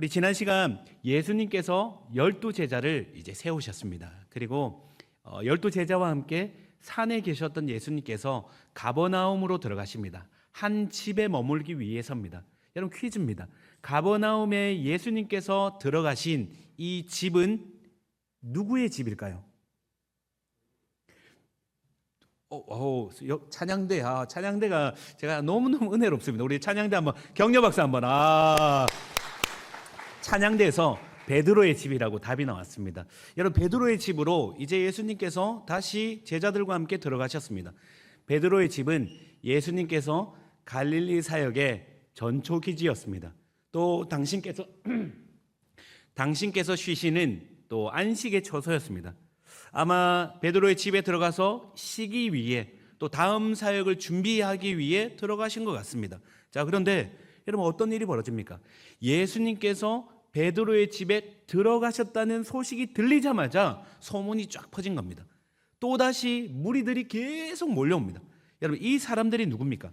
우리 지난 시간 예수님께서 12제자를 이제 세우셨습니다. 그리고 12제자와 함께 산에 계셨던 예수님께서 가버나움으로 들어가십니다. 한 집에 머물기 위해서입니다. 여러분 퀴즈입니다. 가버나움에 예수님께서 들어가신 이 집은 누구의 집일까요? 찬양대가 제가 너무너무 은혜롭습니다. 우리 찬양대 한번 격려 박수 한번. 찬양대에서 베드로의 집이라고 답이 나왔습니다. 여러분 베드로의 집으로 이제 예수님께서 다시 제자들과 함께 들어가셨습니다. 베드로의 집은 예수님께서 갈릴리 사역의 전초기지였습니다. 또 당신께서 쉬시는 또 안식의 처소였습니다. 아마 베드로의 집에 들어가서 쉬기 위해 또 다음 사역을 준비하기 위해 들어가신 것 같습니다. 자, 그런데 여러분 어떤 일이 벌어집니까? 예수님께서 베드로의 집에 들어가셨다는 소식이 들리자마자 소문이 쫙 퍼진 겁니다. 또다시 무리들이 계속 몰려옵니다. 여러분 이 사람들이 누굽니까?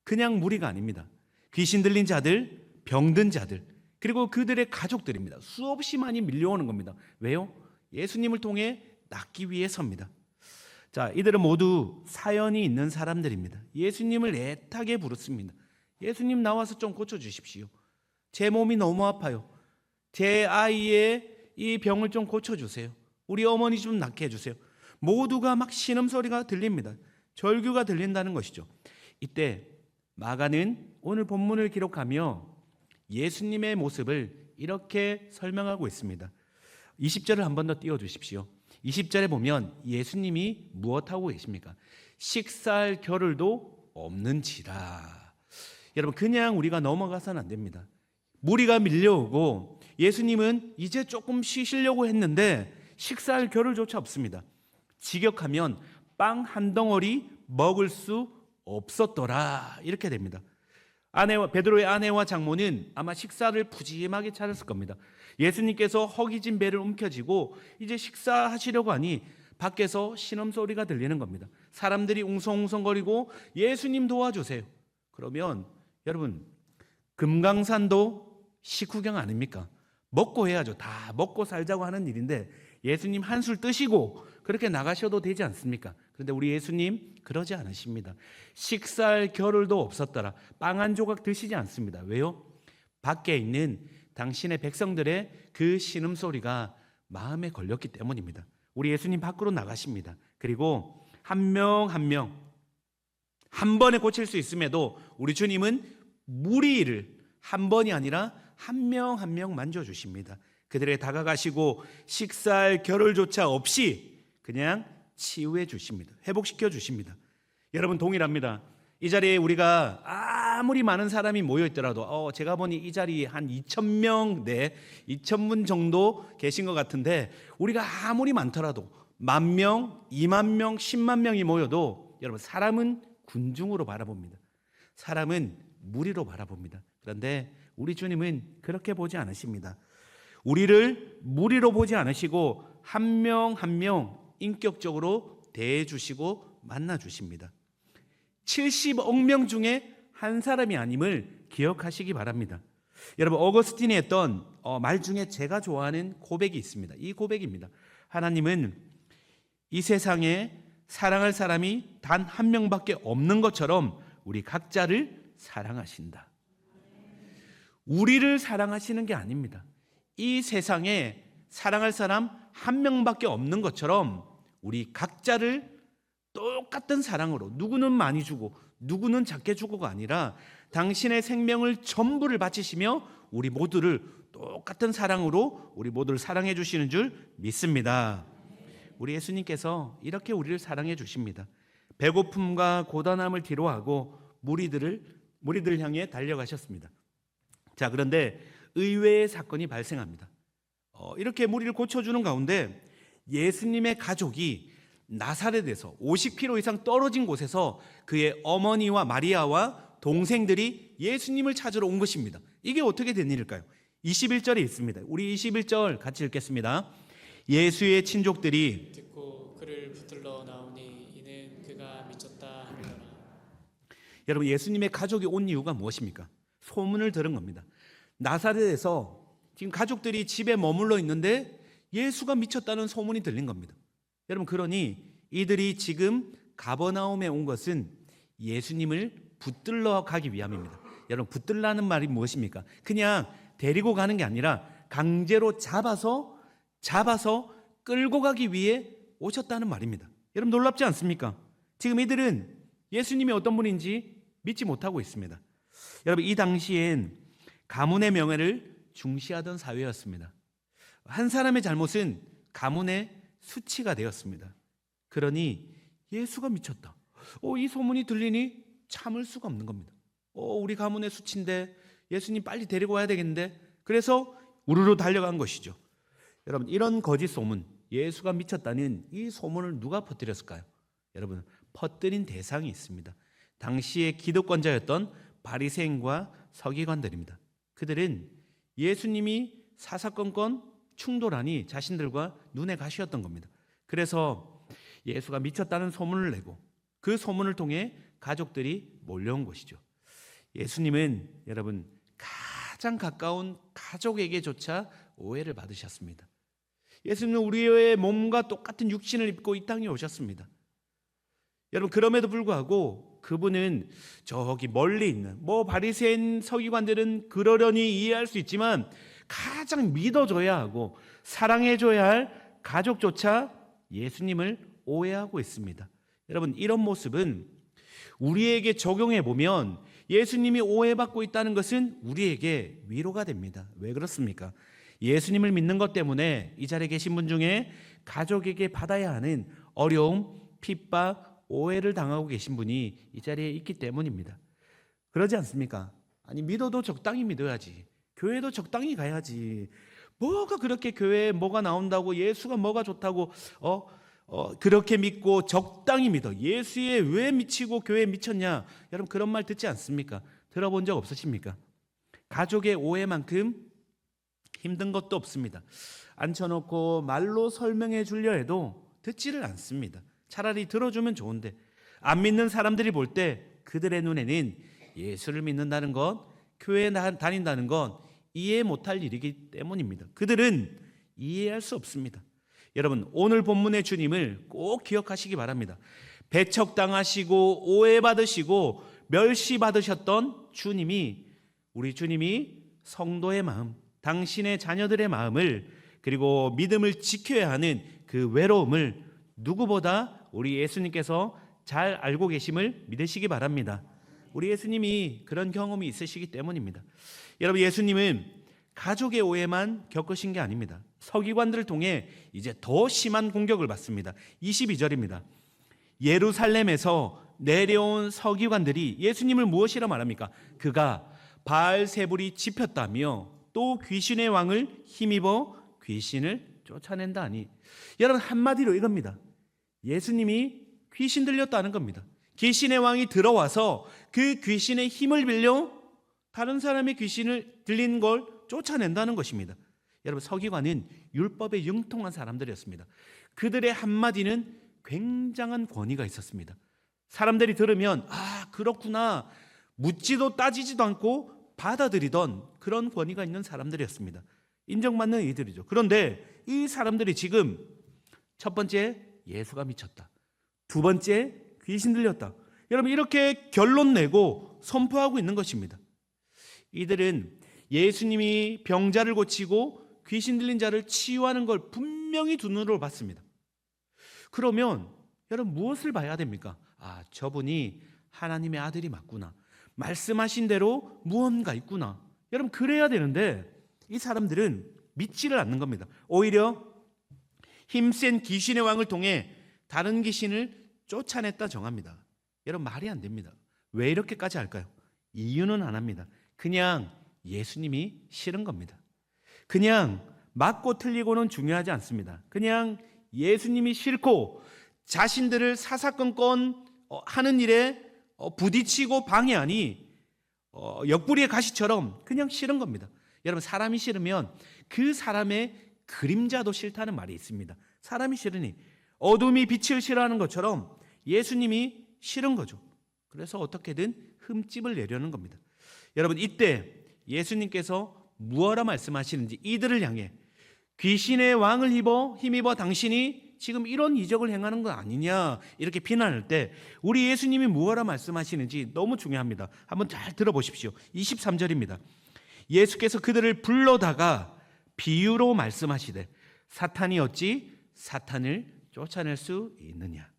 그냥 무리가 아닙니다. 귀신 들린 자들, 병든 자들, 그리고 그들의 가족들입니다. 수없이 많이 밀려오는 겁니다. 왜요? 예수님을 통해 낫기 위해서입니다. 자, 이들은 모두 사연이 있는 사람들입니다. 예수님을 애타게 부르습니다. 예수님 나와서 좀 고쳐주십시오. 제 몸이 너무 아파요. 제 아이의 이 병을 좀 고쳐주세요. 우리 어머니 좀 낫게 해주세요. 모두가 막 신음소리가 들립니다. 절규가 들린다는 것이죠. 이때 마가는 오늘 본문을 기록하며 예수님의 모습을 이렇게 설명하고 있습니다. 20절을 한 번 더 띄워주십시오. 20절에 보면 예수님이 무엇하고 계십니까? 식사할 겨를도 없는지라. 여러분 그냥 우리가 넘어가서는 안 됩니다. 무리가 밀려오고 예수님은 이제 조금 쉬시려고 했는데 식사할 겨를조차 없습니다. 직역하면 빵 한 덩어리 먹을 수 없었더라 이렇게 됩니다. 베드로의 아내와 장모는 아마 식사를 푸짐하게 차렸을 겁니다. 예수님께서 허기진 배를 움켜쥐고 이제 식사하시려고 하니 밖에서 신음소리가 들리는 겁니다. 사람들이 웅성웅성거리고 예수님 도와주세요. 그러면 여러분 금강산도 식후경 아닙니까? 먹고 해야죠. 다 먹고 살자고 하는 일인데 예수님 한술 뜨시고 그렇게 나가셔도 되지 않습니까? 그런데 우리 예수님 그러지 않으십니다. 식사할 겨를도 없었더라. 빵 한 조각 드시지 않습니다. 왜요? 밖에 있는 당신의 백성들의 그 신음소리가 마음에 걸렸기 때문입니다. 우리 예수님 밖으로 나가십니다. 그리고 한 명 한 명 한 번에 고칠 수 있음에도 우리 주님은 무리를 한 번이 아니라 한 명 한 명 만져주십니다. 그들에게 다가가시고 식사할 겨를조차 없이 그냥 치유해 주십니다. 회복시켜 주십니다. 여러분 동일합니다. 이 자리에 우리가 아무리 많은 사람이 모여 있더라도 제가 보니 이 자리에 한 2,000명 2,000분 정도 계신 것 같은데 우리가 아무리 많더라도 10,000명, 20,000명, 10만 명이 모여도 여러분 사람은 군중으로 바라봅니다. 사람은 무리로 바라봅니다. 그런데 우리 주님은 그렇게 보지 않으십니다. 우리를 무리로 보지 않으시고 한 명 한 명 인격적으로 대해 주시고 만나 주십니다. 70억 명 중에 한 사람이 아님을 기억하시기 바랍니다. 여러분 어거스틴이 했던 말 중에 제가 좋아하는 고백이 있습니다. 이 고백입니다. 하나님은 이 세상에 사랑할 사람이 단 한 명밖에 없는 것처럼 우리 각자를 사랑하신다. 우리를 사랑하시는 게 아닙니다. 이 세상에 사랑할 사람 한 명밖에 없는 것처럼 우리 각자를 똑같은 사랑으로 누구는 많이 주고 누구는 작게 주고가 아니라 당신의 생명을 전부를 바치시며 우리 모두를 똑같은 사랑으로 우리 모두를 사랑해 주시는 줄 믿습니다. 우리 예수님께서 이렇게 우리를 사랑해 주십니다. 배고픔과 고단함을 뒤로하고 무리들을 향해 달려가셨습니다. 자, 그런데 의외의 사건이 발생합니다. 이렇게 무리를 고쳐주는 가운데 예수님의 가족이 나사렛에서 50km 이상 떨어진 곳에서 그의 어머니와 마리아와 동생들이 예수님을 찾으러 온 것입니다. 이게 어떻게 된 일일까요? 21절에 있습니다. 우리 21절 같이 읽겠습니다. 예수의 친족들이 듣고 그를 붙들러 나오니 이는 그가 미쳤다 하더라. 여러분 예수님의 가족이 온 이유가 무엇입니까? 소문을 들은 겁니다. 나사렛에서 지금 가족들이 집에 머물러 있는데 예수가 미쳤다는 소문이 들린 겁니다. 여러분, 그러니 이들이 지금 가버나움에 온 것은 예수님을 붙들러 가기 위함입니다. 여러분, 붙들라는 말이 무엇입니까? 그냥 데리고 가는 게 아니라 강제로 잡아서 끌고 가기 위해 오셨다는 말입니다. 여러분, 놀랍지 않습니까? 지금 이들은 예수님이 어떤 분인지 믿지 못하고 있습니다. 여러분, 이 당시엔 가문의 명예를 중시하던 사회였습니다. 한 사람의 잘못은 가문의 수치가 되었습니다. 그러니 예수가 미쳤다. 이 소문이 들리니 참을 수가 없는 겁니다. 우리 가문의 수치인데 예수님 빨리 데리고 와야 되겠는데, 그래서 우르르 달려간 것이죠. 여러분, 이런 거짓 소문, 예수가 미쳤다는 이 소문을 누가 퍼뜨렸을까요? 여러분, 퍼뜨린 대상이 있습니다. 당시의 기득권자였던 바리새인과 서기관들입니다. 그들은 예수님이 사사건건 충돌하니 자신들과 눈에 가시였던 겁니다. 그래서 예수가 미쳤다는 소문을 내고 그 소문을 통해 가족들이 몰려온 것이죠. 예수님은 여러분 가장 가까운 가족에게조차 오해를 받으셨습니다. 예수님은 우리의 몸과 똑같은 육신을 입고 이 땅에 오셨습니다. 여러분, 그럼에도 불구하고 그분은 저기 멀리 있는 바리새인 서기관들은 그러려니 이해할 수 있지만 가장 믿어줘야 하고 사랑해줘야 할 가족조차 예수님을 오해하고 있습니다. 여러분, 이런 모습은 우리에게 적용해 보면 예수님이 오해받고 있다는 것은 우리에게 위로가 됩니다. 왜 그렇습니까? 예수님을 믿는 것 때문에 이 자리에 계신 분 중에 가족에게 받아야 하는 어려움, 핍박, 오해를 당하고 계신 분이 이 자리에 있기 때문입니다. 그러지 않습니까? 아니, 믿어도 적당히 믿어야지. 교회도 적당히 가야지. 뭐가 그렇게 교회에 뭐가 나온다고, 예수가 뭐가 좋다고 그렇게 믿고 적당히 믿어. 예수에 왜 미치고 교회에 미쳤냐? 여러분, 그런 말 듣지 않습니까? 들어본 적 없으십니까? 가족의 오해만큼 힘든 것도 없습니다. 앉혀놓고 말로 설명해 주려 해도 듣지를 않습니다. 차라리 들어주면 좋은데, 안 믿는 사람들이 볼 때 그들의 눈에는 예수를 믿는다는 것, 교회에 다닌다는 건 이해 못할 일이기 때문입니다. 그들은 이해할 수 없습니다. 여러분, 오늘 본문의 주님을 꼭 기억하시기 바랍니다. 배척당하시고 오해받으시고 멸시받으셨던 주님이, 우리 주님이 성도의 마음, 당신의 자녀들의 마음을, 그리고 믿음을 지켜야 하는 그 외로움을 누구보다 우리 예수님께서 잘 알고 계심을 믿으시기 바랍니다. 우리 예수님이 그런 경험이 있으시기 때문입니다. 여러분, 예수님은 가족의 오해만 겪으신 게 아닙니다. 서기관들을 통해 이제 더 심한 공격을 받습니다. 22절입니다. 예루살렘에서 내려온 서기관들이 예수님을 무엇이라 말합니까? 그가 바알세불이 짚혔다며 또 귀신의 왕을 힘입어 귀신을 쫓아낸다 하니, 여러분, 한마디로 이겁니다. 예수님이 귀신 들렸다는 겁니다. 귀신의 왕이 들어와서 그 귀신의 힘을 빌려 다른 사람의 귀신을 들린 걸 쫓아낸다는 것입니다. 여러분, 서기관은 율법에 융통한 사람들이었습니다. 그들의 한마디는 굉장한 권위가 있었습니다. 사람들이 들으면 그렇구나, 묻지도 따지지도 않고 받아들이던 그런 권위가 있는 사람들이었습니다. 인정받는 이들이죠. 그런데 이 사람들이 지금 첫 번째, 예수가 미쳤다. 두 번째, 귀신 들렸다. 여러분, 이렇게 결론 내고 선포하고 있는 것입니다. 이들은 예수님이 병자를 고치고 귀신 들린 자를 치유하는 걸 분명히 두 눈으로 봤습니다. 그러면 여러분, 무엇을 봐야 됩니까? 저분이 하나님의 아들이 맞구나. 말씀하신 대로 무언가 있구나. 여러분, 그래야 되는데 이 사람들은 믿지를 않는 겁니다. 오히려 힘센 귀신의 왕을 통해 다른 귀신을 쫓아냈다 정합니다. 여러분, 말이 안 됩니다. 왜 이렇게까지 할까요? 이유는 안 합니다. 그냥 예수님이 싫은 겁니다. 그냥 맞고 틀리고는 중요하지 않습니다. 그냥 예수님이 싫고 자신들을 사사건건 하는 일에 부딪히고 방해하니 옆구리의 가시처럼 그냥 싫은 겁니다. 여러분, 사람이 싫으면 그 사람의 그림자도 싫다는 말이 있습니다. 사람이 싫으니 어둠이 빛을 싫어하는 것처럼 예수님이 싫은 거죠. 그래서 어떻게든 흠집을 내려는 겁니다. 여러분, 이때 예수님께서 무엇라 말씀하시는지 이들을 향해 귀신의 왕을 힘입어 당신이 지금 이런 이적을 행하는 거 아니냐 이렇게 비난할 때 우리 예수님이 무엇라 말씀하시는지 너무 중요합니다. 한번 잘 들어보십시오. 23절입니다. 예수께서 그들을 불러다가 비유로 말씀하시되 사탄이 어찌 사탄을 쫓아낼 수 있느냐.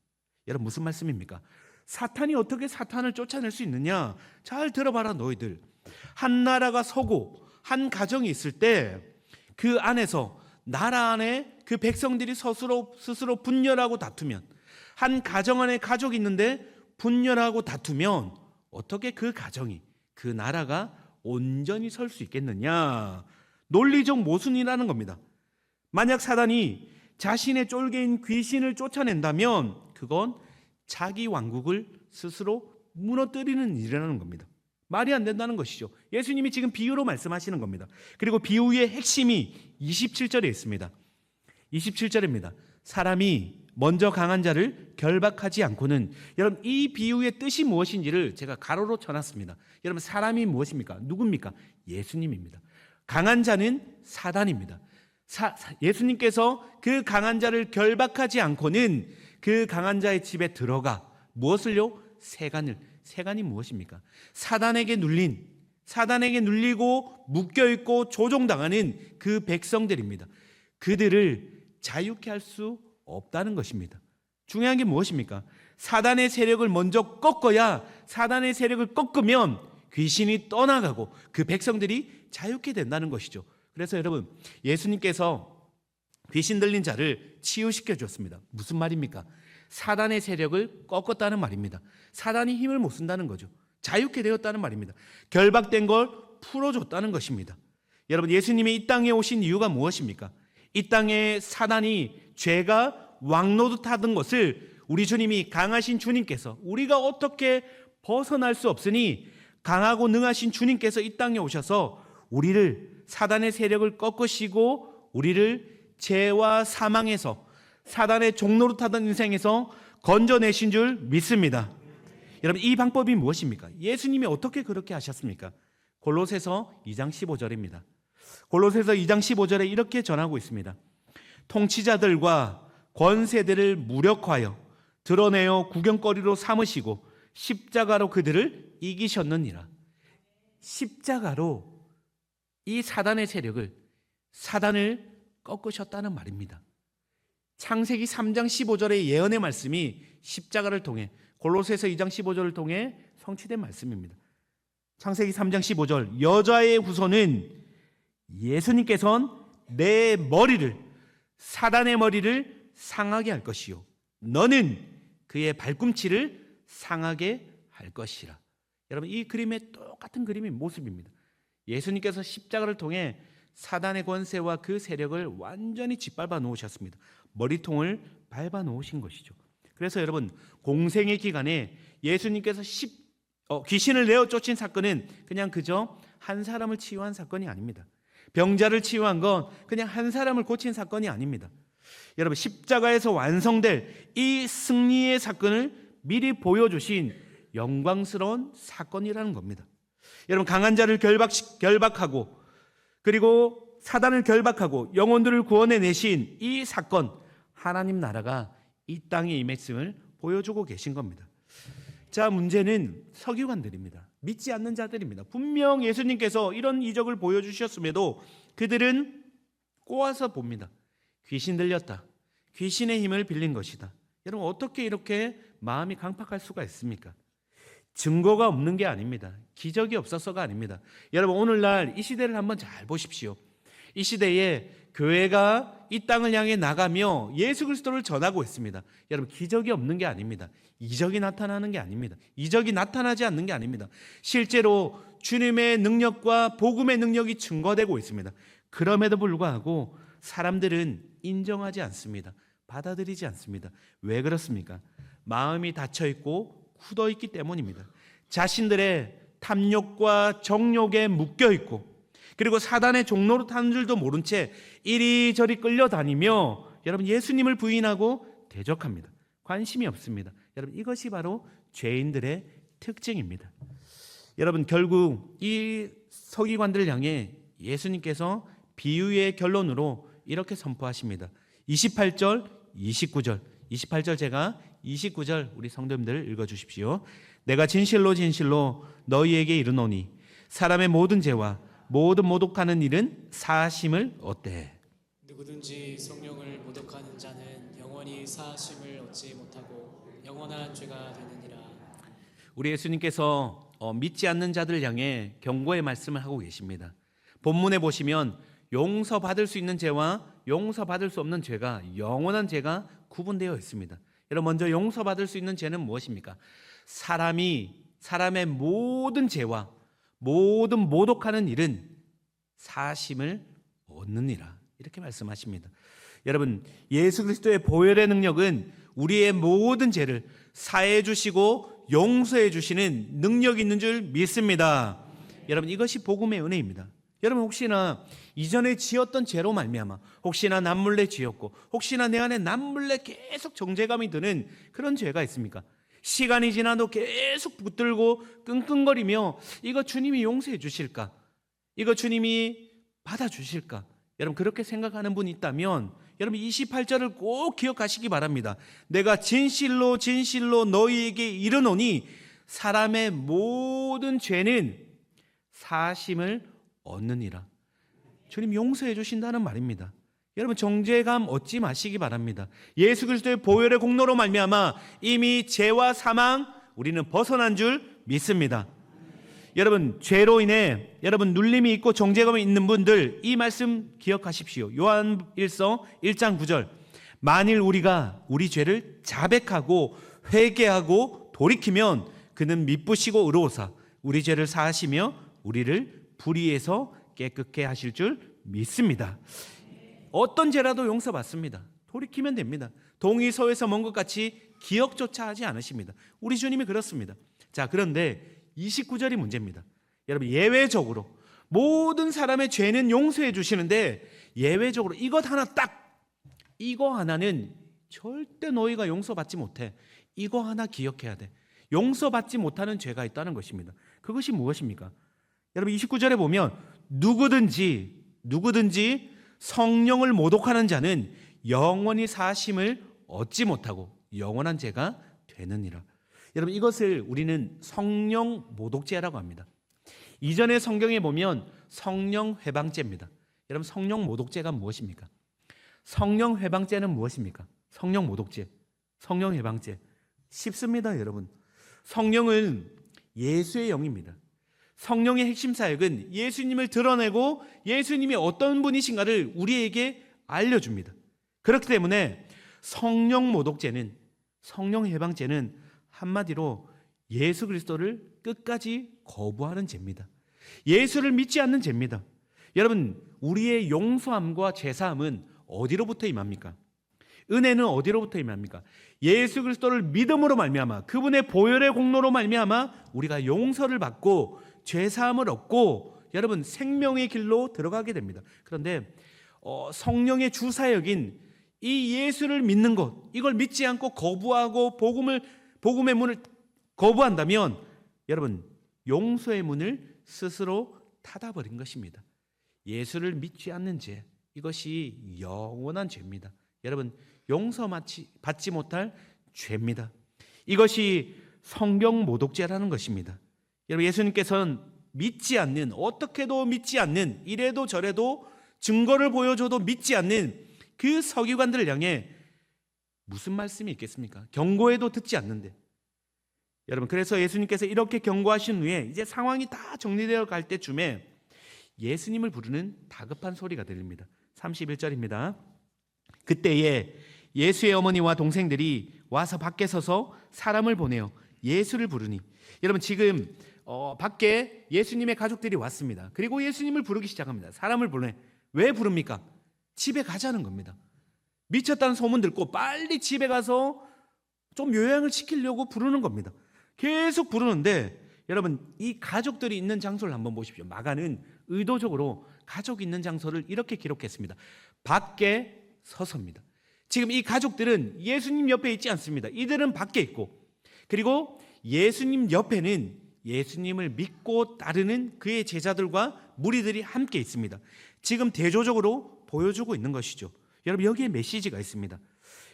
여러분 무슨 말씀입니까? 사탄이 어떻게 사탄을 쫓아낼 수 있느냐. 잘 들어봐라 너희들. 한 나라가 서고 한 가정이 있을 때 그 안에서 나라 안에 그 백성들이 스스로 분열하고 다투면, 한 가정 안에 가족이 있는데 분열하고 다투면 어떻게 그 가정이, 그 나라가 온전히 설 수 있겠느냐. 논리적 모순이라는 겁니다. 만약 사단이 자신의 쫄개인 귀신을 쫓아낸다면 그건 자기 왕국을 스스로 무너뜨리는 일이라는 겁니다. 말이 안 된다는 것이죠. 예수님이 지금 비유로 말씀하시는 겁니다. 그리고 비유의 핵심이 27절에 있습니다. 27절입니다. 사람이 먼저 강한 자를 결박하지 않고는, 여러분 이 비유의 뜻이 무엇인지를 제가 가로로 쳐놨습니다. 여러분 사람이 무엇입니까? 누굽니까? 예수님입니다. 강한 자는 사단입니다. 예수님께서 그 강한 자를 결박하지 않고는 그 강한 자의 집에 들어가 무엇을요? 세간이 무엇입니까? 사단에게 눌리고 묶여있고 조종당하는 그 백성들입니다. 그들을 자유케 할 수 없다는 것입니다. 중요한 게 무엇입니까? 사단의 세력을 먼저 꺾어야, 사단의 세력을 꺾으면 귀신이 떠나가고 그 백성들이 자유케 된다는 것이죠. 그래서 여러분 예수님께서 귀신 들린 자를 치유시켜 줬습니다. 무슨 말입니까? 사단의 세력을 꺾었다는 말입니다. 사단이 힘을 못 쓴다는 거죠. 자유케 되었다는 말입니다. 결박된 걸 풀어줬다는 것입니다. 여러분 예수님이 이 땅에 오신 이유가 무엇입니까? 이 땅에 사단이, 죄가 왕노릇하던 것을 우리 주님이, 강하신 주님께서, 우리가 어떻게 벗어날 수 없으니 강하고 능하신 주님께서 이 땅에 오셔서 우리를, 사단의 세력을 꺾으시고 우리를 죄와 사망에서, 사단의 종노릇하던 인생에서 건져내신 줄 믿습니다. 여러분 이 방법이 무엇입니까? 예수님이 어떻게 그렇게 하셨습니까? 골로새서 2장 15절입니다. 골로새서 2장 15절에 이렇게 전하고 있습니다. 통치자들과 권세들을 무력화하여 드러내어 구경거리로 삼으시고 십자가로 그들을 이기셨느니라. 십자가로 이 사단의 세력을, 사단을 꺾으셨다는 말입니다. 창세기 3장 15절의 예언의 말씀이 십자가를 통해, 골로새서 2장 15절을 통해 성취된 말씀입니다. 창세기 3장 15절, 여자의 후손은 예수님께서는 내 머리를, 사단의 머리를 상하게 할 것이요 너는 그의 발꿈치를 상하게 할 것이라. 여러분 이 그림의 똑같은 그림의 모습입니다. 예수님께서 십자가를 통해 사단의 권세와 그 세력을 완전히 짓밟아 놓으셨습니다. 머리통을 밟아 놓으신 것이죠. 그래서 여러분 공생의 기간에 예수님께서 귀신을 내어 쫓은 사건은 그냥 그저 한 사람을 치유한 사건이 아닙니다. 병자를 치유한 건 그냥 한 사람을 고친 사건이 아닙니다. 여러분 십자가에서 완성될 이 승리의 사건을 미리 보여주신 영광스러운 사건이라는 겁니다. 여러분 강한 자를 결박하고 그리고 사단을 결박하고 영혼들을 구원해 내신 이 사건, 하나님 나라가 이 땅에 임했음을 보여주고 계신 겁니다. 자, 문제는 서기관들입니다. 믿지 않는 자들입니다. 분명 예수님께서 이런 이적을 보여주셨음에도 그들은 꼬아서 봅니다. 귀신 들렸다. 귀신의 힘을 빌린 것이다. 여러분 어떻게 이렇게 마음이 강팍할 수가 있습니까? 증거가 없는 게 아닙니다. 기적이 없어서가 아닙니다. 여러분 오늘날 이 시대를 한번 잘 보십시오. 이 시대에 교회가 이 땅을 향해 나가며 예수 그리스도를 전하고 있습니다. 여러분 기적이 없는 게 아닙니다. 이적이 나타나는 게 아닙니다. 이적이 나타나지 않는 게 아닙니다. 실제로 주님의 능력과 복음의 능력이 증거되고 있습니다. 그럼에도 불구하고 사람들은 인정하지 않습니다. 받아들이지 않습니다. 왜 그렇습니까? 마음이 닫혀있고 굳어있기 때문입니다. 자신들의 탐욕과 정욕에 묶여있고 그리고 사단의 종로로 타는 줄도 모른 채 이리저리 끌려다니며 여러분 예수님을 부인하고 대적합니다. 관심이 없습니다. 여러분 이것이 바로 죄인들의 특징입니다. 여러분 결국 이 서기관들을 향해 예수님께서 비유의 결론으로 이렇게 선포하십니다. 28절, 29절. 28절 제가 29절 우리 성도님들 읽어주십시오. 내가 진실로 진실로 너희에게 이르노니 사람의 모든 죄와 모든 모독하는 일은 사하심을 얻되. 누구든지 성령을 모독하는 자는 영원히 사하심을 얻지 못하고 영원한 죄가 되느니라. 우리 예수님께서 믿지 않는 자들 향해 경고의 말씀을 하고 계십니다. 본문에 보시면 용서받을 수 있는 죄와 용서받을 수 없는 죄가, 영원한 죄가 구분되어 있습니다. 여러분, 먼저 용서받을 수 있는 죄는 무엇입니까? 사람의 모든 죄와 모든 모독하는 일은 사심을 얻느니라, 이렇게 말씀하십니다. 여러분, 예수 그리스도의 보혈의 능력은 우리의 모든 죄를 사해 주시고 용서해 주시는 능력이 있는 줄 믿습니다. 여러분, 이것이 복음의 은혜입니다. 여러분, 혹시나 이전에 지었던 죄로 말미암아, 혹시나 남몰래 지었고, 혹시나 내 안에 남몰래 계속 정죄감이 드는 그런 죄가 있습니까? 시간이 지나도 계속 붙들고 끙끙거리며 이거 주님이 용서해 주실까? 이거 주님이 받아주실까? 여러분, 그렇게 생각하는 분이 있다면 여러분 28절을 꼭 기억하시기 바랍니다. 내가 진실로 진실로 너희에게 이르노니 사람의 모든 죄는 사심을 얻느니라. 주님 용서해 주신다는 말입니다. 여러분, 정죄감 얻지 마시기 바랍니다. 예수 그리스도의 보혈의 공로로 말미암아 이미 죄와 사망 우리는 벗어난 줄 믿습니다. 여러분, 죄로 인해 여러분 눌림이 있고 정죄감이 있는 분들 이 말씀 기억하십시오. 요한일서 1장 9절. 만일 우리가 우리 죄를 자백하고 회개하고 돌이키면 그는 미쁘시고 의로우사 우리 죄를 사하시며 우리를 불의에서 깨끗게 하실 줄 믿습니다. 어떤 죄라도 용서받습니다. 돌이키면 됩니다. 동이 서에서 먼 것 같이 기억조차 하지 않으십니다. 우리 주님이 그렇습니다. 자, 그런데 29절이 문제입니다. 여러분, 예외적으로 모든 사람의 죄는 용서해 주시는데 예외적으로 이것 하나 딱, 이거 하나는 절대 너희가 용서받지 못해. 이거 하나 기억해야 돼. 용서받지 못하는 죄가 있다는 것입니다. 그것이 무엇입니까? 여러분, 29절에 보면 누구든지 성령을 모독하는 자는 영원히 사심을 얻지 못하고 영원한 죄가 되느니라. 여러분, 이것을 우리는 성령 모독죄라고 합니다. 이전의 성경에 보면 성령 회방죄입니다. 여러분, 성령 모독죄가 무엇입니까? 성령 회방죄는 무엇입니까? 성령 모독죄, 성령 회방죄. 쉽습니다, 여러분. 성령은 예수의 영입니다. 성령의 핵심 사역은 예수님을 드러내고 예수님이 어떤 분이신가를 우리에게 알려줍니다. 그렇기 때문에 성령 모독죄는, 성령 해방죄는 한마디로 예수 그리스도를 끝까지 거부하는 죄입니다. 예수를 믿지 않는 죄입니다. 여러분, 우리의 용서함과 제사함은 어디로부터 임합니까? 은혜는 어디로부터 임합니까? 예수 그리스도를 믿음으로 말미암아, 그분의 보혈의 공로로 말미암아 우리가 용서를 받고 죄사함을 얻고 여러분 생명의 길로 들어가게 됩니다. 그런데 성령의 주사역인 이 예수를 믿는 것, 이걸 믿지 않고 거부하고 복음의 문을 거부한다면 여러분 용서의 문을 스스로 닫아버린 것입니다. 예수를 믿지 않는 죄, 이것이 영원한 죄입니다. 여러분, 용서받지 못할 죄입니다. 이것이 성경 모독죄라는 것입니다. 여러분, 예수님께서는 믿지 않는, 어떻게도 믿지 않는, 이래도 저래도 증거를 보여줘도 믿지 않는 그 서기관들을 향해 무슨 말씀이 있겠습니까? 경고해도 듣지 않는데. 여러분, 그래서 예수님께서 이렇게 경고하신 후에 이제 상황이 다 정리되어 갈 때쯤에 예수님을 부르는 다급한 소리가 들립니다. 31절입니다. 그때에 예수의 어머니와 동생들이 와서 밖에 서서 사람을 보내어 예수를 부르니. 여러분, 지금 밖에 예수님의 가족들이 왔습니다. 그리고 예수님을 부르기 시작합니다. 사람을 보내. 왜 부릅니까? 집에 가자는 겁니다. 미쳤다는 소문 듣고 빨리 집에 가서 좀 요양을 시키려고 부르는 겁니다. 계속 부르는데 여러분, 이 가족들이 있는 장소를 한번 보십시오. 마가는 의도적으로 가족이 있는 장소를 이렇게 기록했습니다. 밖에 서서입니다. 지금 이 가족들은 예수님 옆에 있지 않습니다. 이들은 밖에 있고, 그리고 예수님 옆에는 예수님을 믿고 따르는 그의 제자들과 무리들이 함께 있습니다. 지금 대조적으로 보여주고 있는 것이죠. 여러분, 여기에 메시지가 있습니다.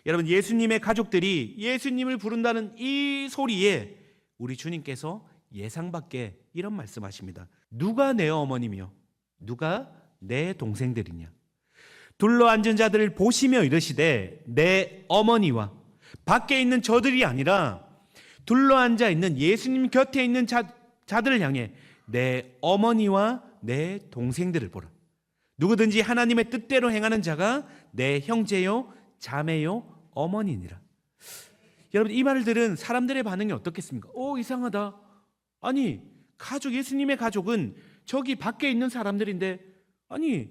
여러분, 예수님의 가족들이 예수님을 부른다는 이 소리에 우리 주님께서 예상밖에 이런 말씀하십니다. 누가 내 어머니며 누가 내 동생들이냐. 둘러앉은 자들을 보시며 이르시되 내 어머니와 밖에 있는 저들이 아니라 둘러앉아 있는 예수님 곁에 있는 자들을 향해 내 어머니와 내 동생들을 보라. 누구든지 하나님의 뜻대로 행하는 자가 내 형제요 자매요 어머니니라. 여러분, 이 말을 들은 사람들의 반응이 어떻겠습니까? 이상하다. 아니, 예수님의 가족은 저기 밖에 있는 사람들인데, 아니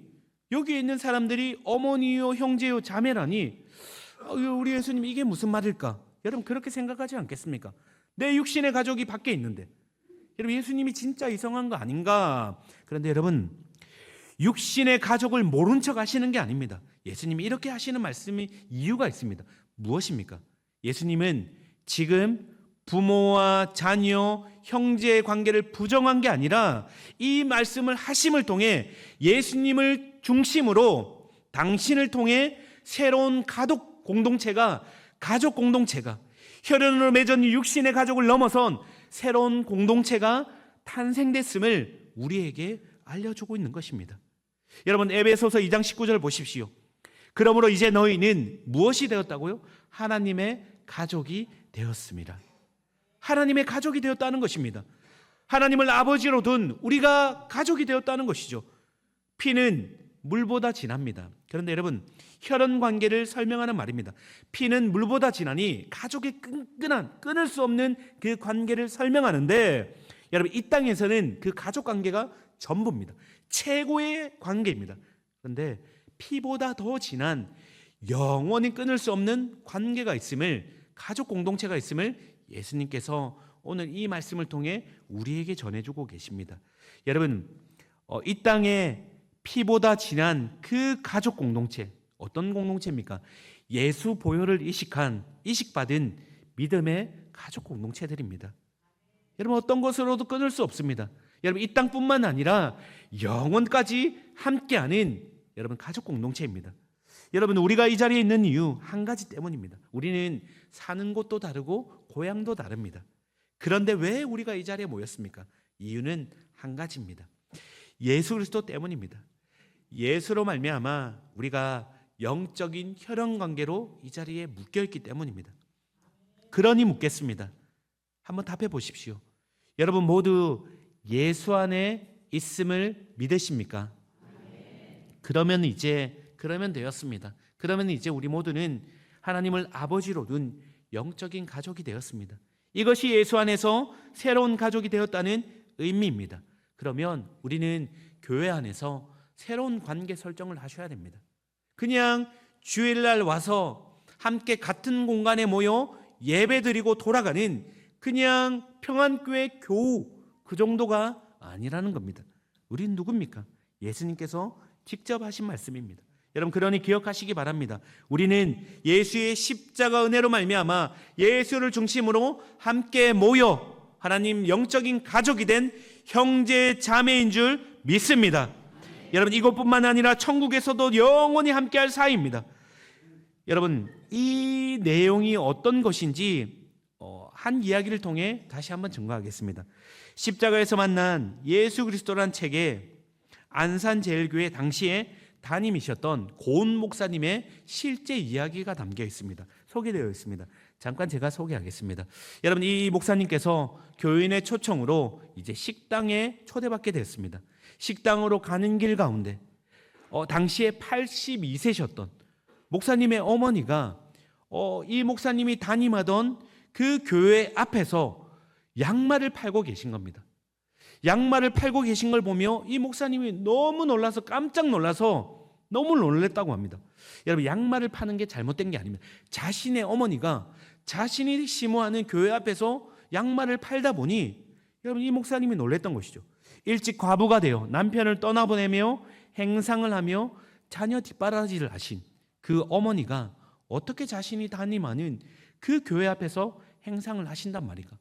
여기 있는 사람들이 어머니요 형제요 자매라니, 우리 예수님 이게 무슨 말일까? 여러분, 그렇게 생각하지 않겠습니까? 내 육신의 가족이 밖에 있는데, 여러분, 예수님이 진짜 이상한 거 아닌가? 그런데 여러분, 육신의 가족을 모른 척 하시는 게 아닙니다. 예수님이 이렇게 하시는 말씀이 이유가 있습니다. 무엇입니까? 예수님은 지금 부모와 자녀, 형제의 관계를 부정한 게 아니라 이 말씀을 하심을 통해 예수님을 중심으로 당신을 통해 새로운 가족 공동체가 혈연으로 맺은 육신의 가족을 넘어선 새로운 공동체가 탄생됐음을 우리에게 알려주고 있는 것입니다. 여러분, 에베소서 2장 19절을 보십시오. 그러므로 이제 너희는 무엇이 되었다고요? 하나님의 가족이 되었습니다. 하나님의 가족이 되었다는 것입니다. 하나님을 아버지로 둔 우리가 가족이 되었다는 것이죠. 피는 물보다 진합니다. 그런데 여러분, 혈연 관계를 설명하는 말입니다. 피는 물보다 진하니 가족의 끈끈한, 끊을 수 없는 그 관계를 설명하는데, 여러분, 이 땅에서는 그 가족 관계가 전부입니다. 최고의 관계입니다. 그런데 피보다 더 진한 영원히 끊을 수 없는 관계가 있음을, 가족 공동체가 있음을 예수님께서 오늘 이 말씀을 통해 우리에게 전해주고 계십니다. 여러분, 이 땅에 피보다 진한 그 가족 공동체, 어떤 공동체입니까? 예수 보혈을 이식받은 믿음의 가족 공동체들입니다. 여러분, 어떤 것으로도 끊을 수 없습니다. 여러분, 이 땅뿐만 아니라 영원까지 함께하는 여러분 가족 공동체입니다. 여러분, 우리가 이 자리에 있는 이유 한 가지 때문입니다. 우리는 사는 곳도 다르고 고향도 다릅니다. 그런데 왜 우리가 이 자리에 모였습니까? 이유는 한 가지입니다. 예수 그리스도 때문입니다. 예수로 말미암아 우리가 영적인 혈연 관계로 이 자리에 묶여 있기 때문입니다. 그러니 묻겠습니다. 한번 답해 보십시오. 여러분 모두 예수 안에 있음을 믿으십니까? 그러면 되었습니다. 그러면 이제 우리 모두는 하나님을 아버지로 둔 영적인 가족이 되었습니다. 이것이 예수 안에서 새로운 가족이 되었다는 의미입니다. 그러면 우리는 교회 안에서 새로운 관계 설정을 하셔야 됩니다. 그냥 주일날 와서 함께 같은 공간에 모여 예배드리고 돌아가는 그냥 평안교회 교우, 그 정도가 아니라는 겁니다. 우린 누굽니까? 예수님께서 직접 하신 말씀입니다. 여러분, 그러니 기억하시기 바랍니다. 우리는 예수의 십자가 은혜로 말미암아 예수를 중심으로 함께 모여 하나님 영적인 가족이 된 형제 자매인 줄 믿습니다. 여러분, 이것뿐만 아니라 천국에서도 영원히 함께할 사이입니다. 여러분, 이 내용이 어떤 것인지 한 이야기를 통해 다시 한번 증거하겠습니다. 십자가에서 만난 예수 그리스도란 책에 안산제일교회 당시에 담임이셨던 고은 목사님의 실제 이야기가 담겨 있습니다. 소개되어 있습니다. 잠깐 제가 소개하겠습니다. 여러분, 이 목사님께서 교인의 초청으로 이제 식당에 초대받게 됐습니다. 식당으로 가는 길 가운데 당시에 82세셨던 목사님의 어머니가 이 목사님이 담임하던 그 교회 앞에서 양말을 팔고 계신 겁니다. 양말을 팔고 계신 걸 보며 이 목사님이 너무 놀라서 깜짝 놀라서 너무 놀랐다고 합니다. 여러분, 양말을 파는 게 잘못된 게 아닙니다. 자신의 어머니가 자신이 심호하는 교회 앞에서 양말을 팔다 보니 여러분, 이 목사님이 놀랐던 것이죠. 일찍 과부가 되어 남편을 떠나보내며 행상을 하며 자녀 뒷바라지를 하신 그 어머니가 어떻게 자신이 담임하는 그 교회 앞에서 행상을 하신단 말인가?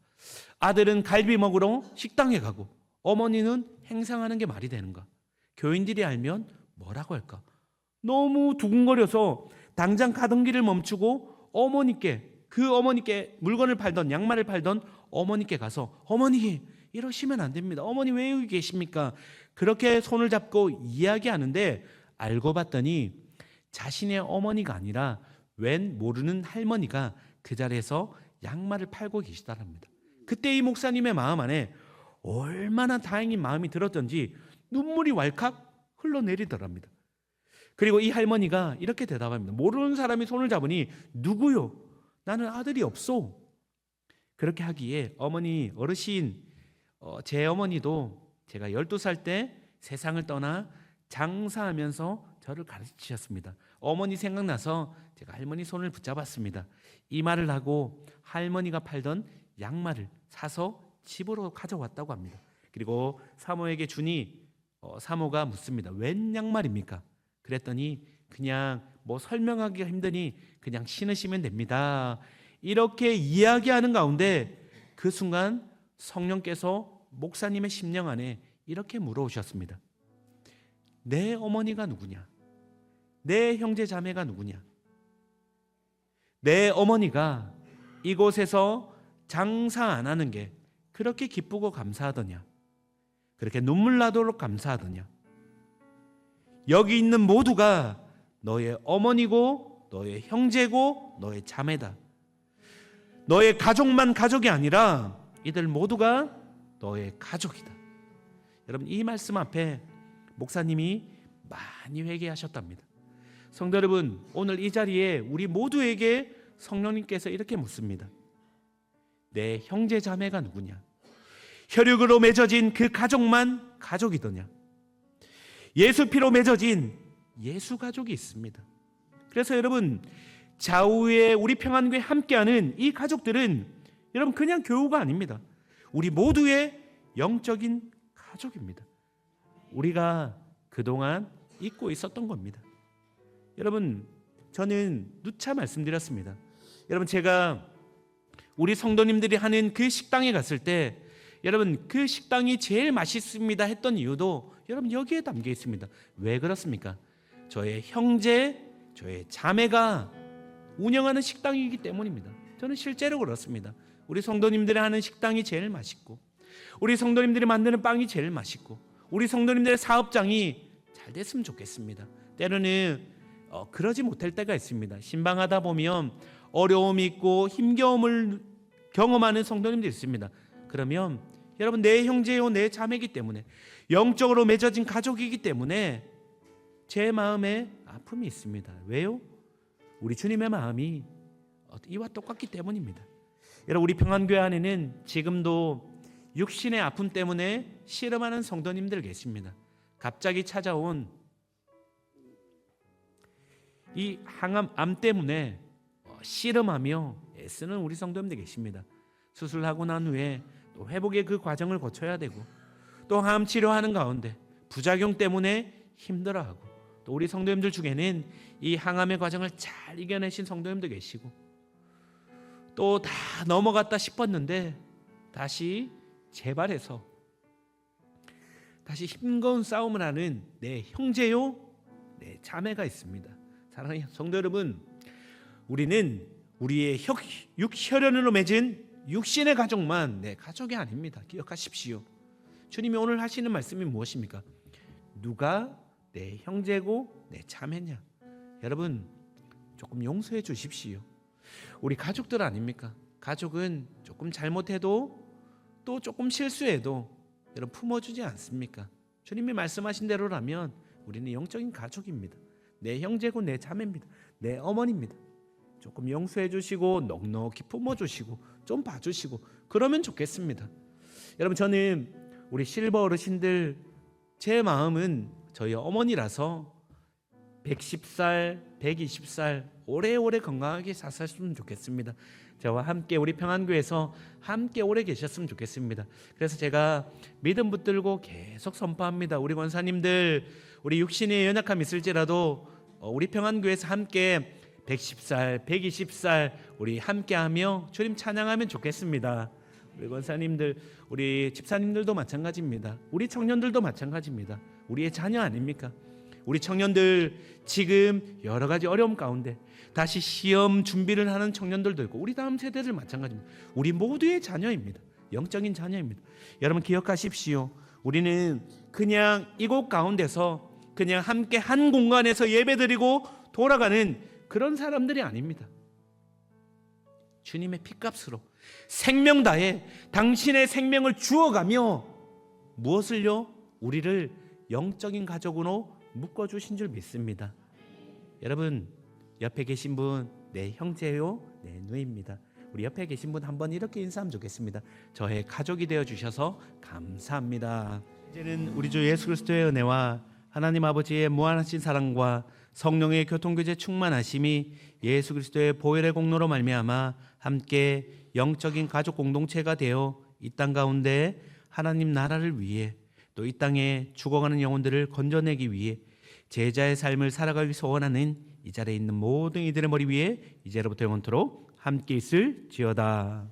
아들은 갈비 먹으러 식당에 가고 어머니는 행상하는 게 말이 되는가? 교인들이 알면 뭐라고 할까? 너무 두근거려서 당장 가던 길을 멈추고 그 어머니께 물건을 팔던 양말을 팔던 어머니께 가서 어머니 이러시면 안 됩니다. 어머니 왜 여기 계십니까? 그렇게 손을 잡고 이야기하는데 알고 봤더니 자신의 어머니가 아니라 웬 모르는 할머니가 그 자리에서 양말을 팔고 계시다랍니다. 그때 이 목사님의 마음 안에 얼마나 다행인 마음이 들었던지 눈물이 왈칵 흘러내리더랍니다. 그리고 이 할머니가 이렇게 대답합니다. 모르는 사람이 손을 잡으니 누구요? 나는 아들이 없소. 그렇게 하기에 어머니 어르신 제 어머니도 제가 12살 때 세상을 떠나 장사하면서 저를 가르치셨습니다. 어머니 생각나서 제가 할머니 손을 붙잡았습니다. 이 말을 하고 할머니가 팔던 양말을 사서 집으로 가져왔다고 합니다. 그리고 사모에게 주니 사모가 묻습니다. 웬 양말입니까? 그랬더니 그냥 설명하기가 힘드니 그냥 신으시면 됩니다. 이렇게 이야기하는 가운데 그 순간 성령께서 목사님의 심령 안에 이렇게 물어오셨습니다. 내 어머니가 누구냐? 내 형제 자매가 누구냐? 내 어머니가 이곳에서 장사 안 하는 게 그렇게 기쁘고 감사하더냐? 그렇게 눈물 나도록 감사하더냐? 여기 있는 모두가 너의 어머니고 너의 형제고 너의 자매다. 너의 가족만 가족이 아니라 이들 모두가 너의 가족이다. 여러분 이 말씀 앞에 목사님이 많이 회개하셨답니다. 성도 여러분, 오늘 이 자리에 우리 모두에게 성령님께서 이렇게 묻습니다. 내 형제 자매가 누구냐? 혈육으로 맺어진 그 가족만 가족이더냐? 예수 피로 맺어진 예수 가족이 있습니다. 그래서 여러분 좌우에 우리 평안교회 함께하는 이 가족들은 여러분 그냥 교우가 아닙니다. 우리 모두의 영적인 가족입니다. 우리가 그동안 잊고 있었던 겁니다. 여러분 저는 누차 말씀드렸습니다. 여러분 제가 우리 성도님들이 하는 그 식당에 갔을 때 여러분 그 식당이 제일 맛있습니다 했던 이유도 여러분 여기에 담겨 있습니다. 왜 그렇습니까? 저의 형제, 저의 자매가 운영하는 식당이기 때문입니다. 저는 실제로 그렇습니다. 우리 성도님들이 하는 식당이 제일 맛있고 우리 성도님들이 만드는 빵이 제일 맛있고 우리 성도님들의 사업장이 잘 됐으면 좋겠습니다. 때로는 그러지 못할 때가 있습니다. 신방하다 보면 어려움이 있고 힘겨움을 경험하는 성도님들이 있습니다. 그러면 여러분 내 형제요 내 자매이기 때문에 영적으로 맺어진 가족이기 때문에 제 마음에 아픔이 있습니다. 왜요? 우리 주님의 마음이 이와 똑같기 때문입니다. 여러분 우리 평안교회 안에는 지금도 육신의 아픔 때문에 씨름하는 성도님들 계십니다. 갑자기 찾아온 이 항암 때문에 씨름하며 애쓰는 우리 성도님들 계십니다. 수술하고 난 후에 또 회복의 그 과정을 거쳐야 되고 또 항암 치료하는 가운데 부작용 때문에 힘들어하고 또 우리 성도님들 중에는 이 항암의 과정을 잘 이겨내신 성도님도 계시고 또 다 넘어갔다 싶었는데 다시 재발해서 다시 힘겨운 싸움을 하는 내 형제요 내 자매가 있습니다. 사랑하는 성도 여러분, 우리는 우리의 육혈연으로 맺은 육신의 가족만 내 가족이 아닙니다. 기억하십시오. 주님이 오늘 하시는 말씀이 무엇입니까? 누가 내 형제고 내 자매냐? 여러분 조금 용서해 주십시오. 우리 가족들 아닙니까? 가족은 조금 잘못해도 또 조금 실수해도 여러분 품어주지 않습니까? 주님이 말씀하신 대로라면 우리는 영적인 가족입니다. 내 형제고 내 자매입니다. 내 어머니입니다. 조금 용서해 주시고 넉넉히 품어주시고 좀 봐주시고 그러면 좋겠습니다. 여러분 저는 우리 실버 어르신들 제 마음은 저희 어머니라서 110살, 120살 오래오래 건강하게 사셨으면 좋겠습니다. 저와 함께 우리 평안교회에서 함께 오래 계셨으면 좋겠습니다. 그래서 제가 믿음 붙들고 계속 선포합니다. 우리 권사님들 우리 육신의 연약함이 있을지라도 우리 평안교회에서 함께 110살, 120살 우리 함께하며 주님 찬양하면 좋겠습니다. 우리 권사님들, 우리 집사님들도 마찬가지입니다. 우리 청년들도 마찬가지입니다. 우리의 자녀 아닙니까? 우리 청년들 지금 여러 가지 어려움 가운데 다시 시험 준비를 하는 청년들도 있고 우리 다음 세대들 마찬가지입니다. 우리 모두의 자녀입니다. 영적인 자녀입니다. 여러분 기억하십시오. 우리는 그냥 이곳 가운데서 그냥 함께 한 공간에서 예배드리고 돌아가는 그런 사람들이 아닙니다. 주님의 피값으로 생명 다해 당신의 생명을 주어가며 무엇을요? 우리를 영적인 가족으로 묶어주신 줄 믿습니다. 여러분 옆에 계신 분 내 형제요, 내 누이입니다. 우리 옆에 계신 분 한번 이렇게 인사하면 좋겠습니다. 저의 가족이 되어주셔서 감사합니다. 이제는 우리 주 예수 그리스도의 은혜와 하나님 아버지의 무한하신 사랑과 성령의 교통교제 충만하심이 예수 그리스도의 보혈의 공로로 말미암아 함께 영적인 가족 공동체가 되어 이 땅 가운데 하나님 나라를 위해 또 이 땅에 죽어가는 영혼들을 건져내기 위해 제자의 삶을 살아가기 소원하는 이 자리에 있는 모든 이들의 머리 위에 이제로부터 영원토록 함께 있을지어다.